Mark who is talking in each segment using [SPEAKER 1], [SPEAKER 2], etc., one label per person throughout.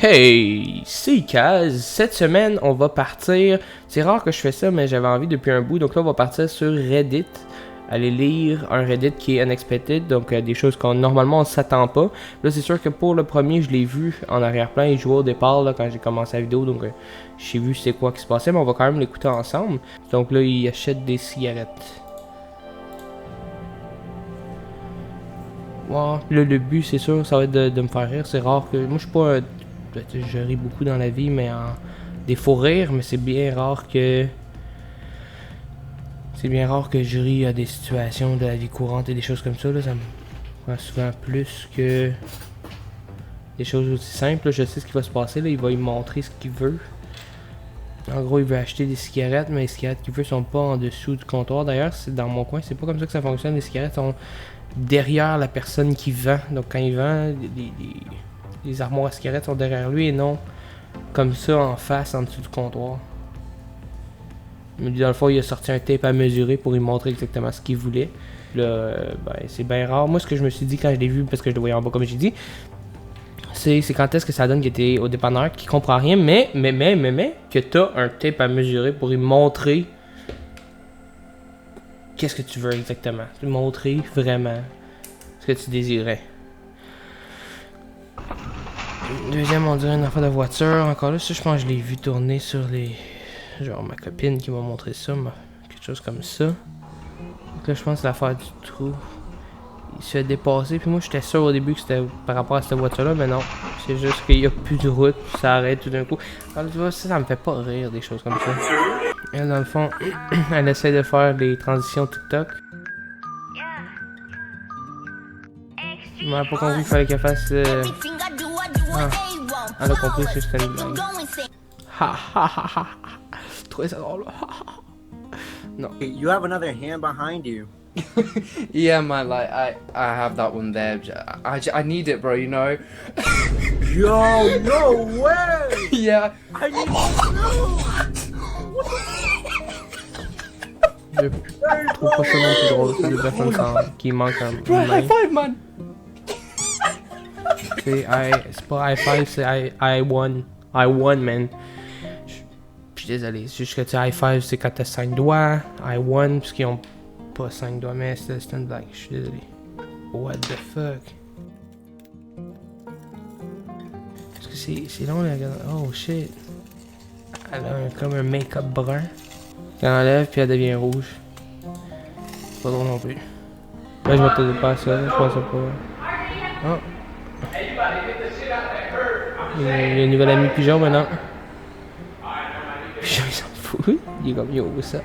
[SPEAKER 1] Hey, c'est Kaz. Cette semaine, on va partir. C'est rare que je fais ça, mais j'avais envie depuis un bout. Donc là, on va partir sur Reddit. Aller lire un Reddit qui est unexpected, donc des choses qu'on normalement on s'attend pas. Là, c'est sûr que pour le premier, je l'ai vu en arrière-plan. Il jouait au départ là, quand j'ai commencé la vidéo, donc j'ai vu c'est quoi qui se passait, mais on va quand même l'écouter ensemble. Donc là, il achète des cigarettes. Ouais, là, le but, c'est sûr, ça va être de me faire rire. C'est rare que. Moi, je suis pas. Je ris beaucoup dans la vie, mais des faux rires, mais c'est bien rare que. C'est bien rare que je ris à des situations de la vie courante et des choses comme ça. Là, ça me prend souvent plus que des choses aussi simples. Là, je sais ce qui va se passer. Là, il va lui montrer ce qu'il veut. En gros, il veut acheter des cigarettes, mais les cigarettes qu'il veut sont pas en dessous du comptoir. D'ailleurs, c'est dans mon coin, c'est pas comme ça que ça fonctionne. Les cigarettes sont derrière la personne qui vend. Donc, quand il vend, les armoires à cigarettes sont derrière lui et non comme ça en face, en dessous du comptoir. Mais lui, dans le fond, il a sorti un tape à mesurer pour lui montrer exactement ce qu'il voulait. Là, ben, c'est bien rare. Moi, ce que je me suis dit quand je l'ai vu, parce que je le voyais en bas, comme j'ai dit, c'est quand est-ce que ça donne qu'il était au dépanneur, qui comprend rien, mais, que t'as un tape à mesurer pour lui montrer qu'est-ce que tu veux exactement. Lui montrer vraiment ce que tu désirais. Deuxième, on dirait une affaire de voiture. Encore là, ça, je pense que je l'ai vu tourner sur les... Genre, ma copine qui m'a montré ça, quelque chose comme ça. Donc là, je pense que c'est l'affaire du trou. Il se fait dépasser, puis moi, j'étais sûr au début que c'était par rapport à cette voiture-là, mais non. C'est juste qu'il n'y a plus de route, puis ça arrête tout d'un coup. Alors, tu vois, ça me fait pas rire, des choses comme ça. Elle, dans le fond, elle essaie de faire des transitions TikTok. Elle m'a pas compris qu'il fallait qu'elle fasse... Ah, elle a compris que c'était une blague. Ha ha ha ha. Trouvez ça drôle. No.
[SPEAKER 2] You have another hand behind you.
[SPEAKER 3] Yeah, man, like I have that one there. I need it, bro. You know.
[SPEAKER 2] Yo, no way!
[SPEAKER 3] Yeah.
[SPEAKER 2] I need to know.
[SPEAKER 1] Je trouve pas ça non plus drôle, c'est deux personnes qui manquent un
[SPEAKER 3] Bro, high five, man.
[SPEAKER 1] C'est pas i5, c'est I1. I1, man. Je suis désolé, c'est juste que tu sais, i5 c'est quand t'as 5 doigts. I1, parce qu'ils ont pas 5 doigts, mais c'est une blague, je suis désolé. What the fuck? Parce que c'est long, là, regarde. Oh shit. Elle a comme un make-up brun. Elle enlève, puis elle devient rouge. C'est pas drôle non plus. Là, je m'attendais pas à ça, je pensais pas. Oh. Il y a un nouvel ami Pigeon maintenant. Pigeon, il s'en fout. Il est comme yo, ça.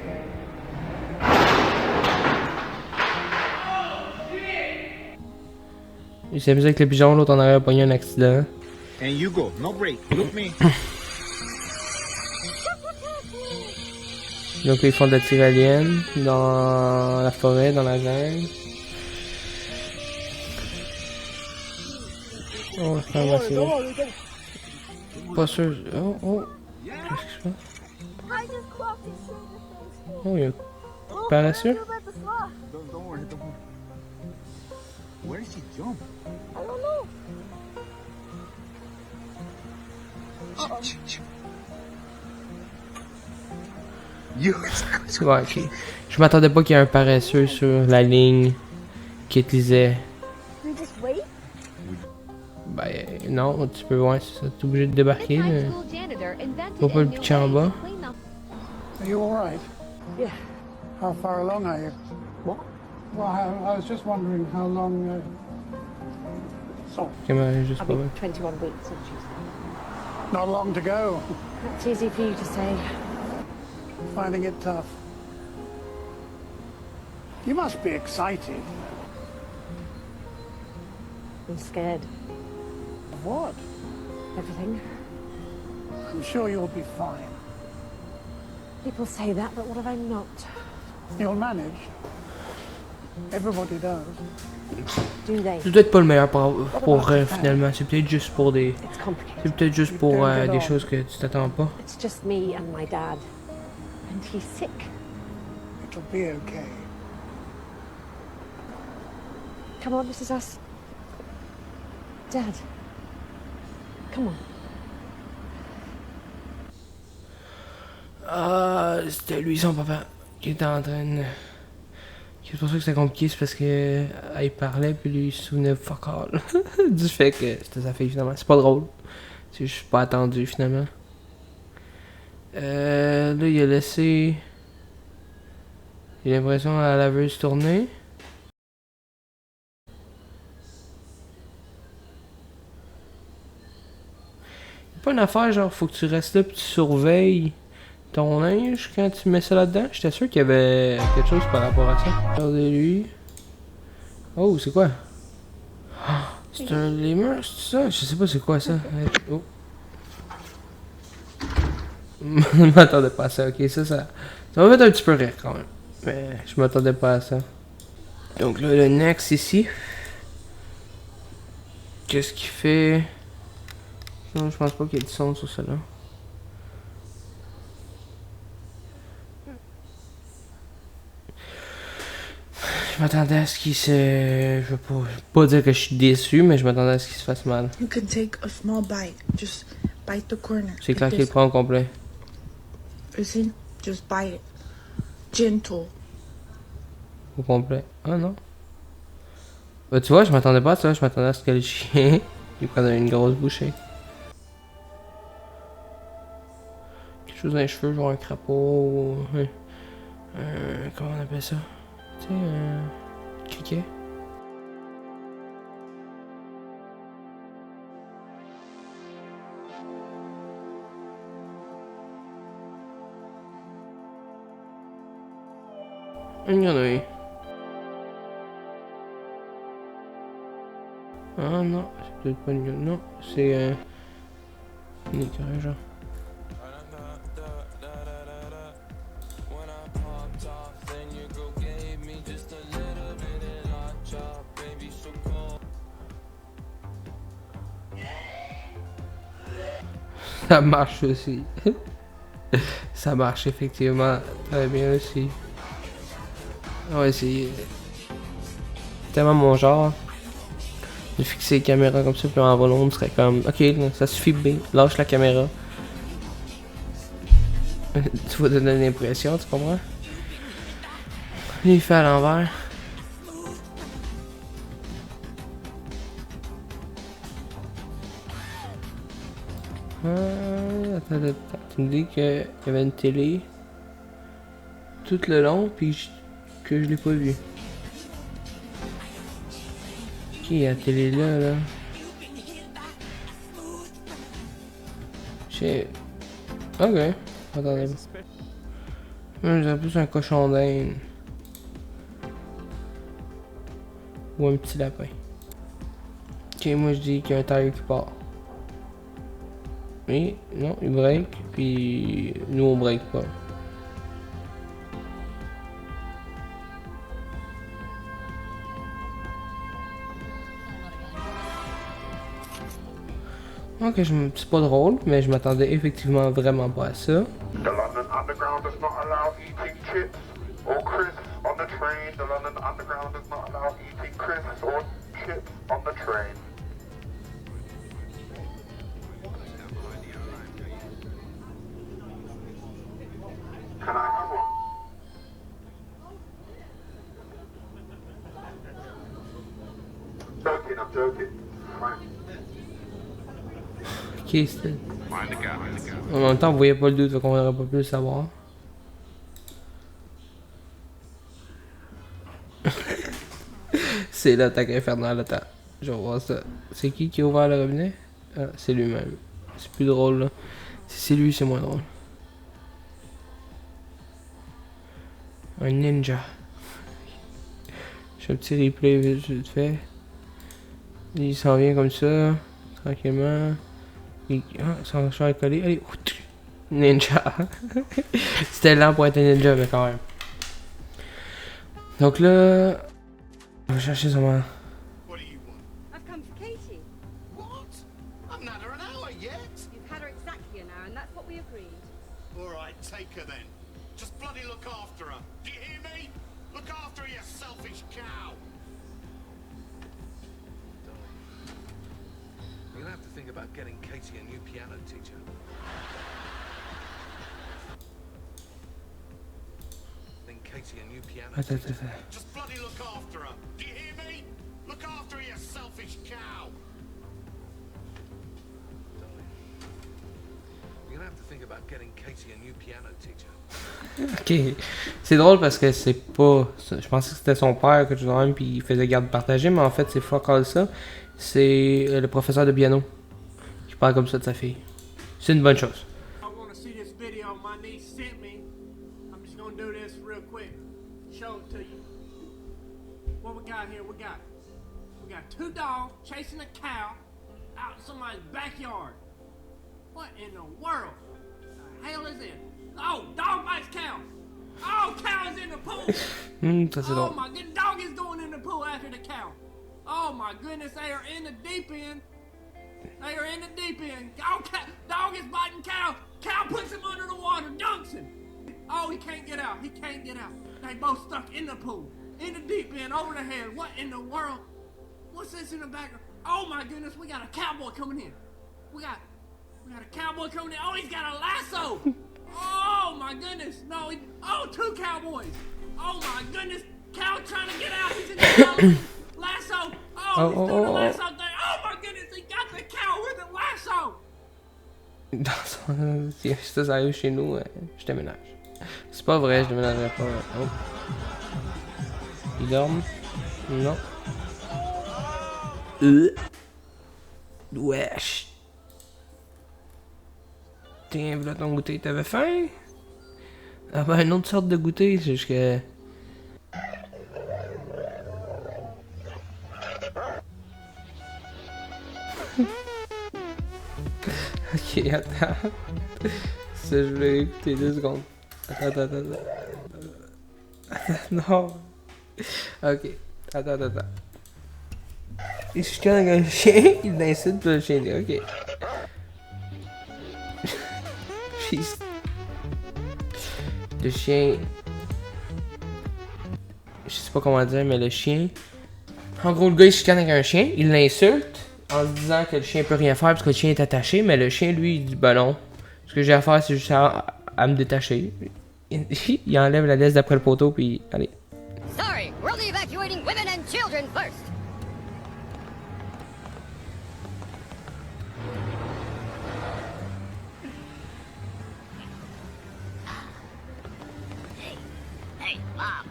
[SPEAKER 1] Il s'est amusé avec le pigeon, l'autre en arrière a pogné un accident.
[SPEAKER 2] And you go, no break. Look me.
[SPEAKER 1] Donc là, ils font de la tyrolienne dans la forêt, dans la jungle. Oh, c'est un vacille. Pas sûr. Oh, oh. Qu'est-ce qui se passe? Oh, il y a un paresseux.
[SPEAKER 2] Don't worry, don't worry. Where did she jump?
[SPEAKER 4] I don't know.
[SPEAKER 2] You.
[SPEAKER 1] Ouais, ok. Je m'attendais pas qu'il y ait un paresseux sur la ligne qui utilisait.
[SPEAKER 4] We just wait?
[SPEAKER 1] Ben, non, tu peux, ouais, c'est ça. T'es obligé de débarquer. Mais... Faut pas le pitcher en bas.
[SPEAKER 5] Are you all right?
[SPEAKER 4] Yeah.
[SPEAKER 5] How far along are you?
[SPEAKER 4] What?
[SPEAKER 5] Well, I was just wondering how long. So,
[SPEAKER 1] Comment, juste
[SPEAKER 4] I'll
[SPEAKER 1] pas.
[SPEAKER 4] be 21 weeks on Tuesday.
[SPEAKER 5] not long to go.
[SPEAKER 4] That's easy for you to say.
[SPEAKER 5] Finding it tough. You must be excited.
[SPEAKER 4] I'm scared.
[SPEAKER 5] Of what?
[SPEAKER 4] Everything.
[SPEAKER 5] I'm sure you'll be fine.
[SPEAKER 4] People say that, but what if I'm not?
[SPEAKER 5] You'll manage. Everybody does.
[SPEAKER 4] Do they?
[SPEAKER 1] C'est peut-être pas le meilleur pour finalement. C'est peut-être juste pour des.
[SPEAKER 4] It's complicated.
[SPEAKER 1] C'est peut-être juste pour des choses que tu t'attends pas.
[SPEAKER 4] It's just me and my dad. And he's sick.
[SPEAKER 5] It'll be okay.
[SPEAKER 4] Come on, this is us. Dad. Come on.
[SPEAKER 1] Ah, c'était lui son papa qui était en train de... C'est pour ça que c'était compliqué, c'est parce que il parlait puis lui il se souvenait fuck all du fait que c'était sa fille finalement. C'est pas drôle. C'est juste pas attendu finalement. Là il a laissé... J'ai l'impression à la laveuse tourner. Pas une affaire genre faut que tu restes là pis tu surveilles ton linge quand tu mets ça là-dedans. J'étais sûr qu'il y avait quelque chose par rapport à ça. Regardez-lui. Oh, c'est quoi? C'est un lemur, c'est ça? Je sais pas c'est quoi ça. Oh. Je m'attendais pas à ça, ok, ça m'a fait un petit peu rire quand même. Mais je m'attendais pas à ça. Donc là, le next ici. Qu'est-ce qu'il fait? Non, je pense pas qu'il y ait du son sur cela. Je m'attendais à ce qu'il se... Je veux pas dire que je suis déçu, mais je m'attendais à ce qu'il se fasse mal.
[SPEAKER 6] You can take a small bite. Just bite the corner.
[SPEAKER 1] C'est clair qu'il le prend au complet.
[SPEAKER 6] You see? Just bite it. Gentle.
[SPEAKER 1] Au complet. Ah non. Bah tu vois, je m'attendais pas à ça. Je m'attendais à ce que le chien il prenne une grosse bouchée. Quelque chose dans les cheveux, genre un crapaud. Comment on appelle ça? Tu sais, un criquet. Une grenouille. Ah non, c'est peut-être pas une grenouille. Non, c'est une écureuil, genre. Ça marche aussi. Ça marche effectivement très bien aussi. Ouais, c'est tellement mon genre. De fixer les caméras comme ça, puis en volume, serait comme ok, ça suffit bien, lâche la caméra. Tu vas donner l'impression, tu comprends? Lui, il fait à l'envers. Attends. Tu me dis qu'il y avait une télé tout le long, puis que je l'ai pas vu. Ok, il y a la télé là. Ok, attendez. J'ai plus un cochon d'Inde. Ou un petit lapin. Ok, moi je dis qu'il y a un tailleur qui part. Oui, non, il break, puis nous on break pas. Ok, c'est pas drôle, mais je m'attendais effectivement vraiment pas à ça.
[SPEAKER 7] The London Underground does not allow eating chips or crisps on the train. The London Underground does not allow eating crisps or chips on the train. Can I have one? I'm joking. Fine.
[SPEAKER 1] Ok, c'était... En même temps, on voyait pas le doute, donc on aurait pas pu le savoir. C'est l'attaque infernale, attends. Je vais voir ça. C'est qui a ouvert le robinet? Ah, c'est lui-même. C'est plus drôle, là. Si c'est lui, c'est moins drôle. Un ninja. Je fais un petit replay vite fait. Il s'en vient comme ça, tranquillement. Son char est collé. Allez, ninja. C'était lent pour être un ninja, mais quand même. Donc là, on va chercher son man.
[SPEAKER 8] What do you want?
[SPEAKER 4] I've come for Katie.
[SPEAKER 8] What? I've not had her an hour yet.
[SPEAKER 4] You've had her exactly an hour, and that's what we agreed.
[SPEAKER 8] All right, take her then. Just bloody look after her. Do you hear me? Look after her, you selfish cow.
[SPEAKER 2] We're gonna have to think about getting Katie a new piano teacher.
[SPEAKER 8] Katie a new piano.
[SPEAKER 1] Attends, attends.
[SPEAKER 8] Just bloody look after her. Do you hear me? Look after her, you selfish cow.
[SPEAKER 2] Darling, you're gonna have to think about getting Katie a new piano teacher.
[SPEAKER 1] Ok. C'est drôle parce que c'est pas. Je pensais que c'était son père, que je disais même, puis il faisait garde partagée, mais en fait, c'est fuck all ça. C'est le professeur de piano qui parle comme ça de sa fille. C'est une bonne chose.
[SPEAKER 9] I want to see this video my niece sent me. I'm just gonna do this real quick. Show it to you. What we got here? We got two dogs chasing a cow out in somebody's backyard. What in the world? The hell is it? Oh, dog bites cow. Oh, cow is in the pool.
[SPEAKER 1] Ça c'est
[SPEAKER 9] Oh
[SPEAKER 1] drôle.
[SPEAKER 9] my good dog is going in the pool after the cow. Oh my goodness, they are in the deep end. They are in the deep end. Oh, dog is biting cow. Cow puts him under the water, dunks him. Oh, he can't get out. He can't get out. They both stuck in the pool, in the deep end, over the head. What in the world? What's this in the background? Oh my goodness, we got a cowboy coming in. We got a cowboy coming in. Oh, he's got a lasso. Oh my goodness. No, oh, two cowboys. Oh my goodness. Cow trying to get out. He's in the lasso. Oh, he's doing the lasso thing. Oh my goodness, he got the cow with the lasso.
[SPEAKER 1] Si ça arrive chez nous, je déménage. C'est pas vrai, je déménagerai pas. Oh. Ils dorment? Non. Wesh. Tiens, voilà ton goûter. T'avais faim? Ah ben, une autre sorte de goûter, c'est juste que... Ok, attends. Ça, je vais écouter 2 secondes. Attends. Non. Ok. Attends. Il se calme avec un chien, il l'insulte, le chien dit ok. Le chien... Je sais pas comment dire, mais le chien... En gros, le gars il se chicane avec un chien, il l'insulte en se disant que le chien peut rien faire parce que le chien est attaché, mais le chien lui il dit bah non. Ce que j'ai à faire c'est juste à me détacher. Il enlève la laisse d'après le poteau puis allez.
[SPEAKER 10] Sorry, we're only evacuating women and children first. Hey, Mom.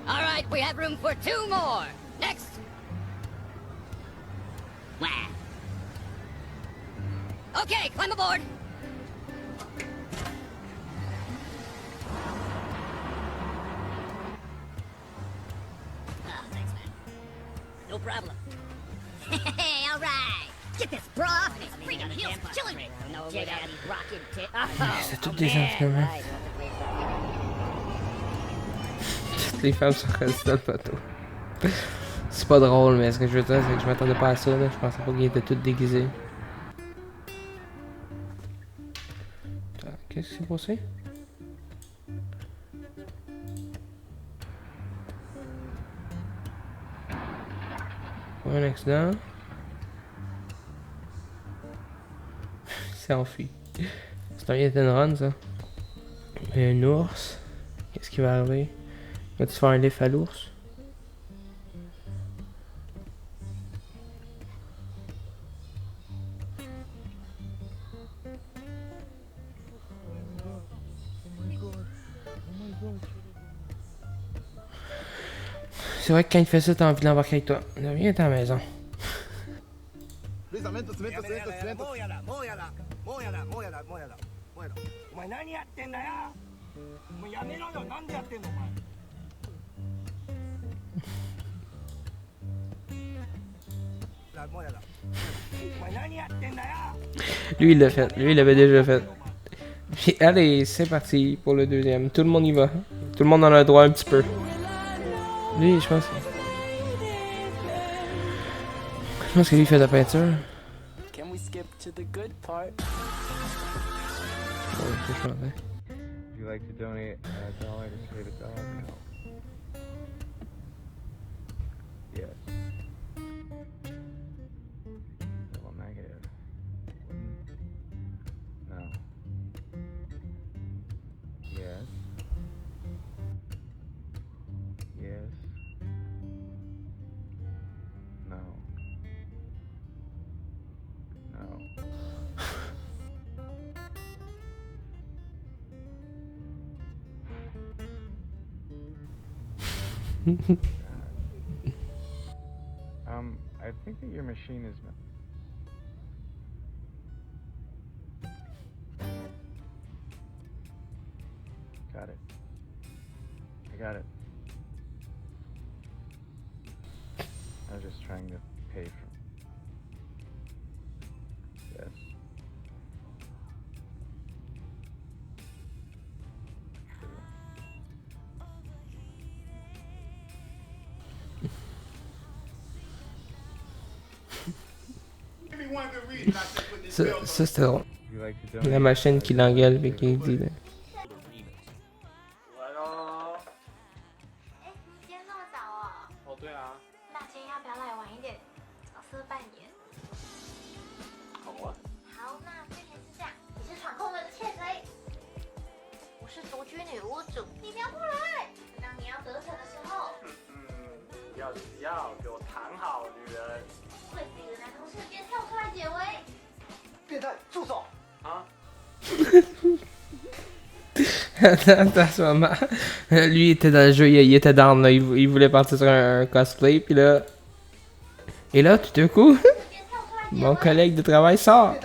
[SPEAKER 10] All right, we have room for 2 more. Next. Okay, climb aboard. Oh, thanks, man. No problem. Hey, all right. Get this, brah. These freaking heels killing me. No, get out these rockin' tits.
[SPEAKER 1] C'est toutes des enfants. Toutes les femmes sont restées dans le bateau. C'est pas drôle, mais ce que je veux dire, c'est que je m'attendais pas à ça. Là. Je pensais pas qu'ils étaient tous déguisés. Qu'est-ce qui s'est passé? Un accident. Il s'est enfui. C'est un hit and run, ça. Il y a un ours. Qu'est-ce qui va arriver? Va-tu faire un lift à l'ours? C'est vrai que quand il fait ça, t'as envie de l'embarquer avec toi. Viens à ta maison. Lui, il l'a fait. Lui, il l'avait déjà fait. Puis, allez, c'est parti pour le deuxième. Tout le monde y va. Tout le monde en a le droit un petit peu. Lui, je pense que lui il fait de la peinture.
[SPEAKER 11] Can we skip to the good part?
[SPEAKER 1] Ouais, c'est ça, ouais.
[SPEAKER 12] Would you like to donate $1 to save a dog? No. Yes. I think that your machine is... Got it. I got it. I was just trying to pay for... Yes.
[SPEAKER 1] Ça c'était drôle. La machine qui l'engueule et qui dit là.
[SPEAKER 13] 今天那么早哦？
[SPEAKER 11] 哦，对啊，
[SPEAKER 13] 那今天要不要来晚一点，角色扮演？
[SPEAKER 11] 好啊。
[SPEAKER 13] 好，那剧情是这样：你是闯空门的窃贼，我是独居女屋主，你不要过来。当你要得逞的时候，
[SPEAKER 11] 要就是要给我躺好，女人。
[SPEAKER 13] 会自己的男同事别跳出来解围。
[SPEAKER 2] 变态，住手！
[SPEAKER 11] 啊？
[SPEAKER 1] Attends, ce moment. Lui, il était dans le jeu, il était down, là. Il voulait partir sur un cosplay, puis là... Et là, tout d'un coup, mon collègue de travail sort.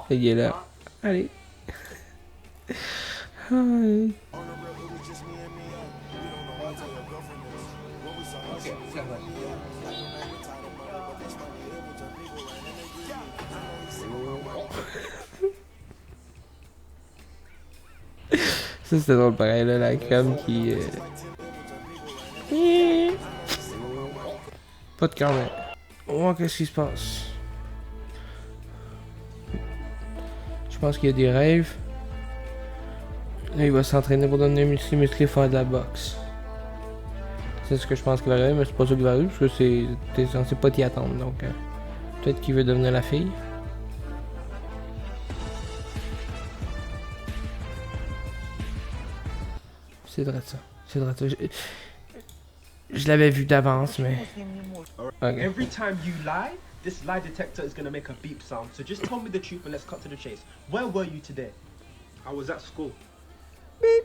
[SPEAKER 1] Et il est là. Allez. Hi. Ça c'était drôle pareil là, la crème qui... Pas de cœur mais... Oh, qu'est-ce qui se passe? Je pense qu'il y a des rêves. Là il va s'entraîner pour devenir musclé et faire de la boxe. C'est ce que je pense qu'il va arriver, mais c'est pas ça qui va arriver parce que t'es censé pas t'y attendre donc... peut-être qu'il veut devenir la fille. C'est vrai ça. C'est vrai ça. Je l'avais vu d'avance, mais... Okay.
[SPEAKER 14] Every time you lie, this lie detector is going to make a beep sound. So just tell me the truth and let's cut to the chase. Where were you today? I was at school. Beep.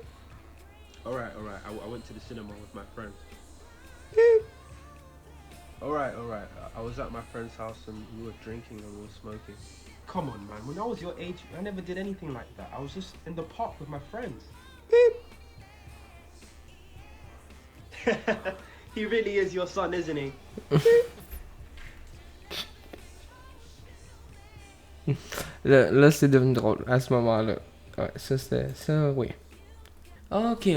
[SPEAKER 14] Alright. I went to the cinema with my friends. Beep. Alright. I was at my friend's house and we were drinking and we were smoking. Come on, man. When I was your age, I never did anything like that. I was just in the park with my friends. Beep. He really is your son, isn't he?
[SPEAKER 1] Là c'est devenu drôle à ce moment-là. Ouais, ça c'était... ça, oui. Ok.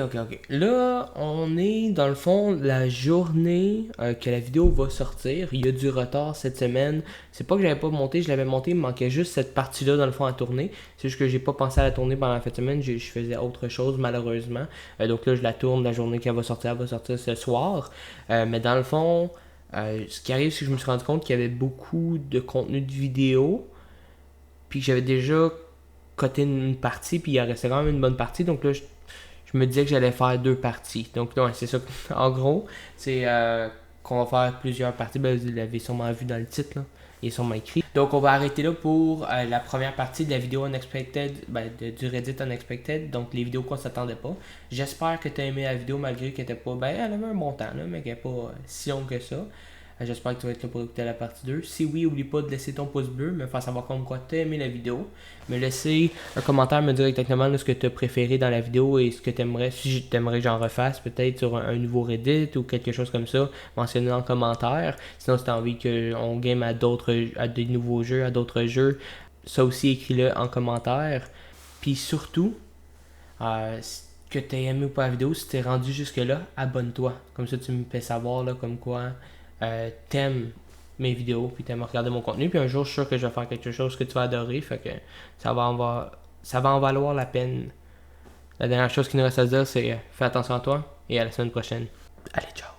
[SPEAKER 1] Là, on est dans le fond la journée que la vidéo va sortir. Il y a du retard cette semaine. C'est pas que j'avais pas monté, je l'avais monté, il me manquait juste cette partie-là dans le fond à tourner. C'est juste que j'ai pas pensé à la tourner pendant la fin de semaine, je faisais autre chose malheureusement. Donc là, je la tourne la journée qu'elle va sortir, elle va sortir ce soir. Mais dans le fond, ce qui arrive, c'est que je me suis rendu compte qu'il y avait beaucoup de contenu de vidéo. Puis que j'avais déjà coté une partie, puis il en restait quand même une bonne partie. Donc là, je me disais que j'allais faire 2 parties. Donc là, ouais, c'est ça. En gros, c'est qu'on va faire plusieurs parties. Ben, vous l'avez sûrement vu dans le titre, là. Il est sûrement écrit. Donc on va arrêter là pour la première partie de la vidéo Unexpected, du Reddit Unexpected. Donc les vidéos qu'on s'attendait pas. J'espère que tu as aimé la vidéo malgré qu'elle était pas... Ben, elle avait un bon temps, là, mais qu'elle n'est pas si longue que ça. J'espère que tu vas être là pour écouter la partie 2. Si oui, n'oublie pas de laisser ton pouce bleu, me faire savoir comme quoi tu as aimé la vidéo. Me laisser un commentaire, me dire exactement ce que tu as préféré dans la vidéo et ce que tu aimerais, si tu aimerais que j'en refasse, peut-être sur un nouveau Reddit ou quelque chose comme ça, mentionner dans le commentaire. Sinon, si tu as envie qu'on game à des nouveaux jeux, à d'autres jeux, ça aussi écris-le en commentaire. Puis surtout, que tu as aimé ou pas la vidéo, si tu es rendu jusque-là, abonne-toi. Comme ça, tu me fais savoir là, comme quoi... t'aimes mes vidéos, puis t'aimes regarder mon contenu, puis un jour je suis sûr que je vais faire quelque chose que tu vas adorer, fait que ça va en valoir la peine. La dernière chose qu'il nous reste à se dire, c'est fais attention à toi, et à la semaine prochaine. Allez, ciao!